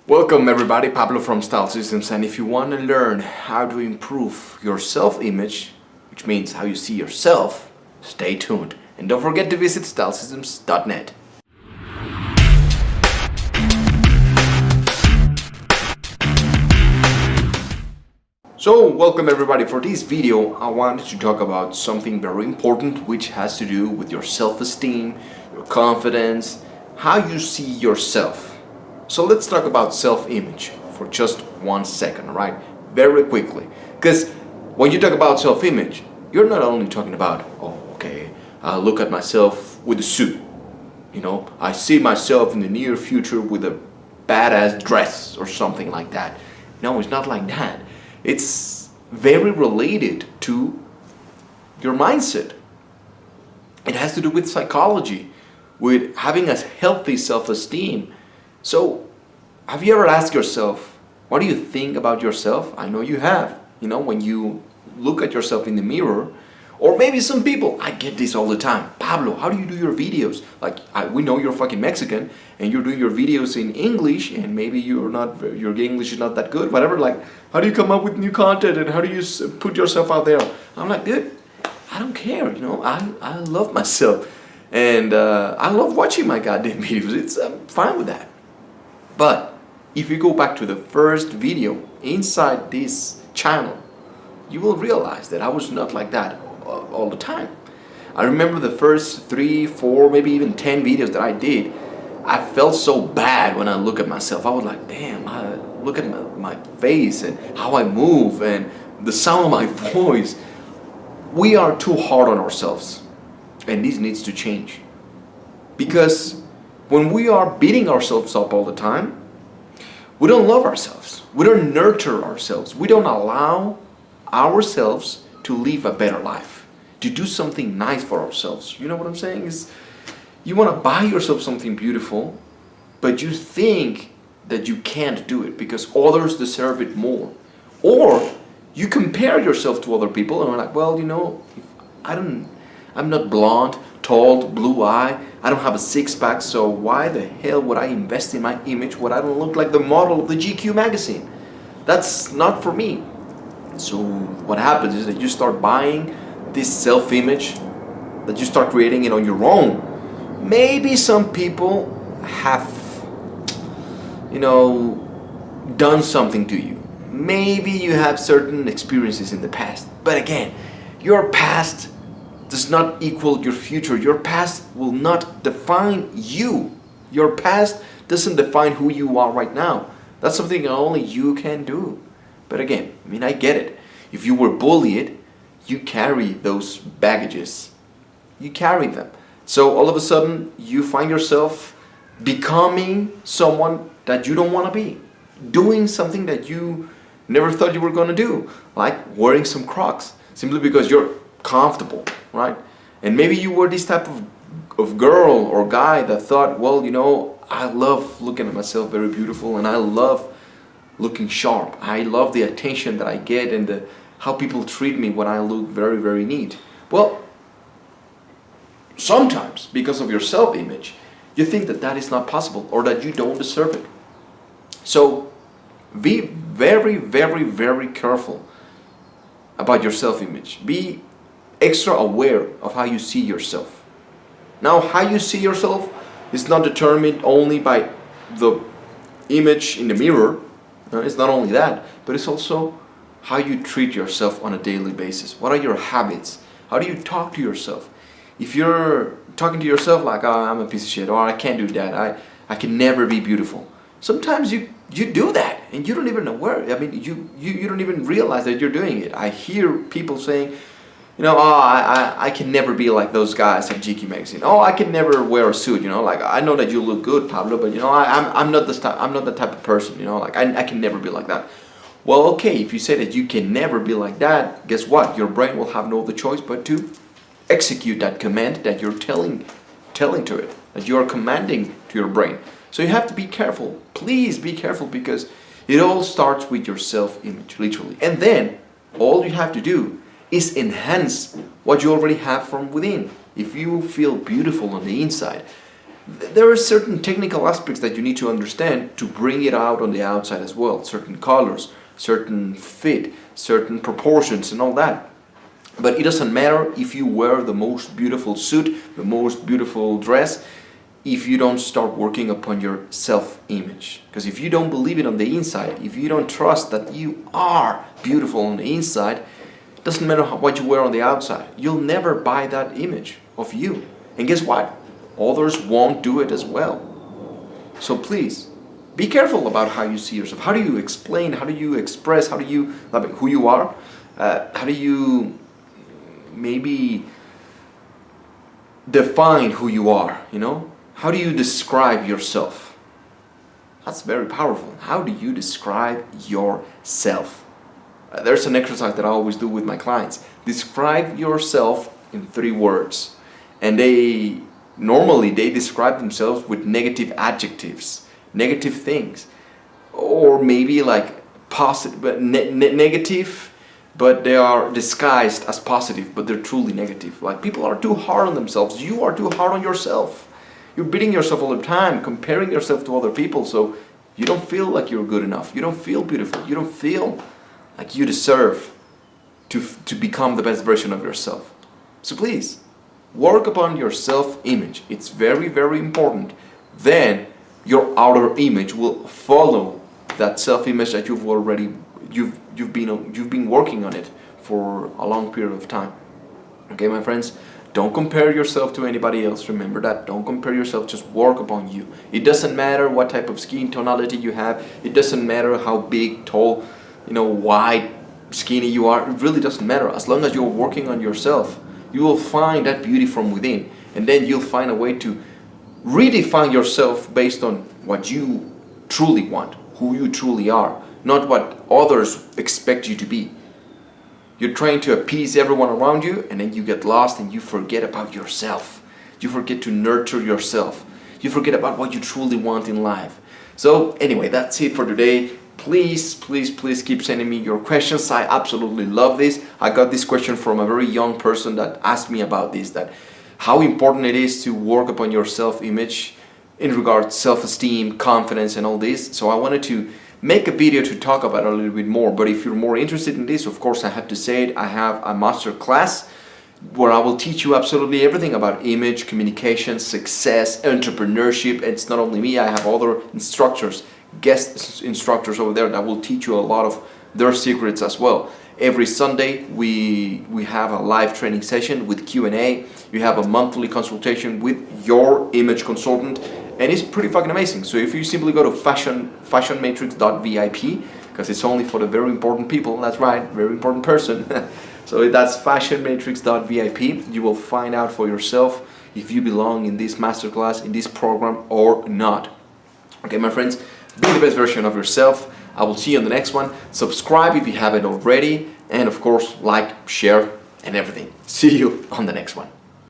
Welcome everybody, Pablo from Style Systems, and if you want to learn how to improve your self-image, which means how you see yourself, stay tuned. And don't forget to visit stylesystems.net. So, welcome everybody. For this video, I wanted to talk about something very important which has to do with your self-esteem, your confidence, how you see yourself. So let's talk about self-image for just 1 second, right? Very quickly. Because when you talk about self-image, you're not only talking about, oh, okay, I look at myself with a suit. You know, I see myself in the near future with a badass dress or something like that. No, it's not like that. It's very related to your mindset. It has to do with psychology, with having a healthy self-esteem. So, have you ever asked yourself, what do you think about yourself? I know you have. You know, when you look at yourself in the mirror, or maybe some people, I get this all the time. Pablo, how do you do your videos? Like, we know you're fucking Mexican, and you're doing your videos in English, and maybe your English is not that good, whatever. Like, how do you come up with new content, and how do you put yourself out there? I'm like, dude, I don't care, you know, I love myself, and I love watching my goddamn videos. I'm fine with that. But if you go back to the first video inside this channel, you will realize that I was not like that all the time. I remember the first 3, 4, maybe even 10 videos that I did. I felt so bad when I look at myself. I was like, damn, I look at my face and how I move and the sound of my voice. We are too hard on ourselves, and this needs to change. Because when we are beating ourselves up all the time, we don't love ourselves. We don't nurture ourselves. We don't allow ourselves to live a better life, to do something nice for ourselves. You know what I'm saying? Is you want to buy yourself something beautiful, but you think that you can't do it because others deserve it more. Or you compare yourself to other people and are like, well, you know, I'm not blonde, tall, blue eye, I don't have a six-pack, so why the hell would I invest in my image when I don't look like the model of the GQ magazine? That's not for me. So what happens is that you start buying this self-image, that you start creating it on your own. Maybe some people have, you know, done something to you. Maybe you have certain experiences in the past. But again, your past does not equal your future. Your past will not define you. Your past doesn't define who you are right now. That's something only you can do. But again, I mean, I get it. If you were bullied, you carry those baggages. You carry them. So all of a sudden, you find yourself becoming someone that you don't want to be. Doing something that you never thought you were going to do. Like wearing some Crocs. Simply because you're comfortable, right? And maybe you were this type of girl or guy that thought, well, you know, I love looking at myself very beautiful, and I love looking sharp. I love the attention that I get and how people treat me when I look very, very neat. Well, sometimes because of your self-image, you think that that is not possible or that you don't deserve it. So be very, very, very careful about your self-image. Be extra aware of how you see yourself. Now, how you see yourself is not determined only by the image in the mirror. It's not only that, but it's also how you treat yourself on a daily basis. What are your habits? How do you talk to yourself? If you're talking to yourself like, oh, I'm a piece of shit, or I can't do that, I can never be beautiful. Sometimes you do that and you don't even know where. I mean, you don't even realize that you're doing it. I hear people saying, you know, oh, I can never be like those guys at GQ magazine. Oh, I can never wear a suit. You know, like I know that you look good, Pablo, but you know, I'm not the type of person. You know, like I can never be like that. Well, okay, if you say that you can never be like that, guess what? Your brain will have no other choice but to execute that command that you're telling to it, that you are commanding to your brain. So you have to be careful. Please be careful, because it all starts with your self-image, literally. And then all you have to do is enhance what you already have from within. If you feel beautiful on the inside, There are certain technical aspects that you need to understand to bring it out on the outside as well. Certain colors, certain fit, certain proportions and all that. But it doesn't matter if you wear the most beautiful suit, the most beautiful dress, if you don't start working upon your self-image. Because if you don't believe it on the inside, if you don't trust that you are beautiful on the inside, it doesn't matter what you wear on the outside. You'll never buy that image of you. And guess what? Others won't do it as well. So please, be careful about how you see yourself. How do you explain? How do you express? How do you, who you are? How do you maybe define who you are, you know? How do you describe yourself? That's very powerful. How do you describe yourself? There's an exercise that I always do with my clients. Describe yourself in 3 words. And normally they describe themselves with negative adjectives, negative things. Or maybe like positive, but negative, but they are disguised as positive, but they're truly negative. Like, people are too hard on themselves. You are too hard on yourself. You're beating yourself all the time, comparing yourself to other people, so you don't feel like you're good enough. You don't feel beautiful. You don't feel like you deserve to become the best version of yourself. So please, work upon your self-image. It's very, very important. Then your outer image will follow that self-image that you've been working on it for a long period of time. Okay, my friends, don't compare yourself to anybody else. Remember that. Don't compare yourself. Just work upon you. It doesn't matter what type of skin tonality you have. It doesn't matter how big, tall, wide, skinny you are. It really doesn't matter. As long as you're working on yourself, you will find that beauty from within, and then you'll find a way to redefine yourself based on what you truly want, who you truly are, not what others expect you to be. You're trying to appease everyone around you, and then you get lost and you forget about yourself. You forget to nurture yourself. You forget about what you truly want in life. So anyway, that's it for today. Please, please, please keep sending me your questions. I absolutely love this. I got this question from a very young person that asked me about this, that how important it is to work upon your self-image in regards to self-esteem, confidence, and all this. So I wanted to make a video to talk about it a little bit more. But if you're more interested in this, of course, I have to say it. I have a master class where I will teach you absolutely everything about image, communication, success, entrepreneurship. It's not only me, I have other instructors, guest instructors over there that will teach you a lot of their secrets as well. Every Sunday we have a live training session with Q&A. You have a monthly consultation with your image consultant, and it's pretty fucking amazing. So if you simply go to fashionmatrix.vip, because it's only for the very important people, that's right, very important person. So that's fashionmatrix.vip. You will find out for yourself if you belong in this masterclass, in this program or not. Okay, my friends, be the best version of yourself. I will see you on the next one. Subscribe if you haven't already, and of course, like, share, and everything. See you on the next one.